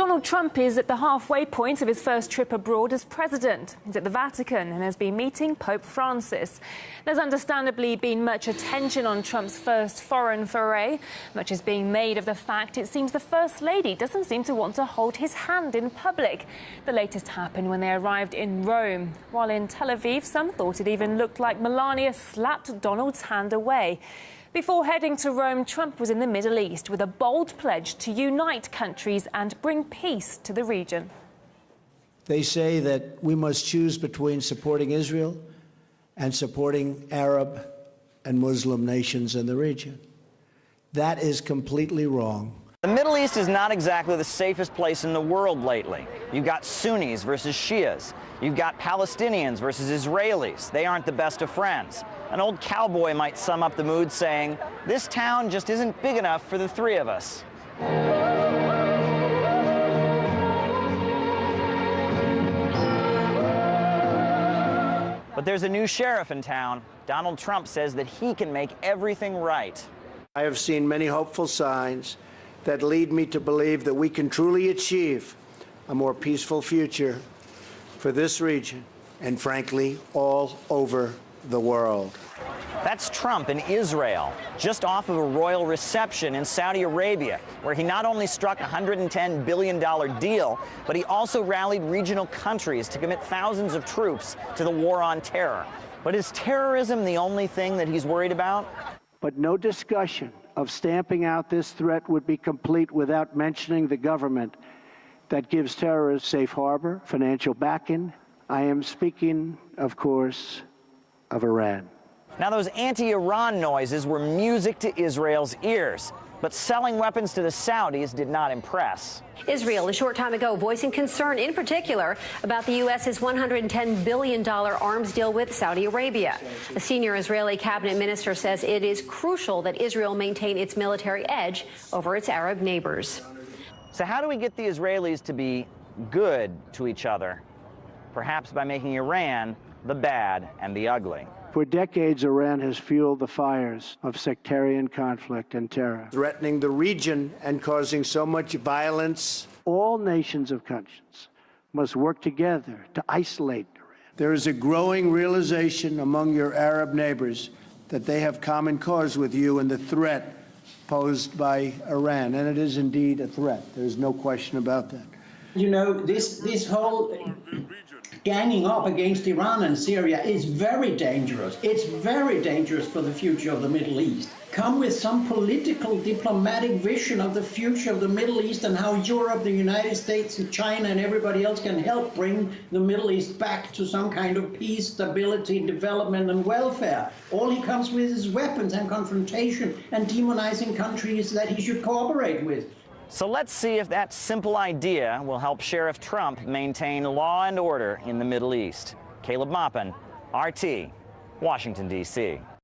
Donald Trump is at the halfway point of his first trip abroad as president. He's at the Vatican and has been meeting Pope Francis. There's understandably been much attention on Trump's first foreign foray. Much is being made of the fact it seems the First Lady doesn't seem to want to hold his hand in public. The latest happened when they arrived in Rome. While in Tel Aviv, some thought it even looked like Melania slapped Donald's hand away. Before heading to Rome, Trump was in the Middle East with a bold pledge to unite countries and bring peace to the region. They say that we must choose between supporting Israel and supporting Arab and Muslim nations in the region. That is completely wrong. The Middle East is not exactly the safest place in the world lately. You've got Sunnis versus Shias. You've got Palestinians versus Israelis. They aren't the best of friends. An old cowboy might sum up the mood saying, "This town just isn't big enough for the three of us." But there's a new sheriff in town. Donald Trump says that he can make everything right. I have seen many hopeful signs that lead me to believe that we can truly achieve a more peaceful future for this region and, frankly, all over the world. That's Trump in Israel, just off of a royal reception in Saudi Arabia, where he not only struck a $110 billion deal, but he also rallied regional countries to commit thousands of troops to the war on terror. But is terrorism the only thing that he's worried about? But no discussion of stamping out this threat would be complete without mentioning the government that gives terrorists safe harbor, financial backing. I am speaking, of course, of Iran. Now, those anti-Iran noises were music to Israel's ears, but selling weapons to the Saudis did not impress. Israel, a short time ago, voicing concern in particular about the U.S.'s $110 billion arms deal with Saudi Arabia. A senior Israeli cabinet minister says it is crucial that Israel maintain its military edge over its Arab neighbors. So how do we get the Israelis to be good to each other? Perhaps by making Iran the bad and the ugly. For decades, Iran has fueled the fires of sectarian conflict and terror, threatening the region and causing so much violence. All nations of conscience must work together to isolate Iran. There is a growing realization among your Arab neighbors that they have common cause with you in the threat posed by Iran, and it is indeed a threat. There's no question about that. You know, this whole ganging up against Iran and Syria is very dangerous. It's very dangerous for the future of the Middle East. Come with some political, diplomatic vision of the future of the Middle East and how Europe, the United States, and China, and everybody else can help bring the Middle East back to some kind of peace, stability, development, and welfare. All he comes with is weapons and confrontation and demonizing countries that he should cooperate with. So let's see if that simple idea will help Sheriff Trump maintain law and order in the Middle East. Caleb Maupin, RT, Washington, D.C.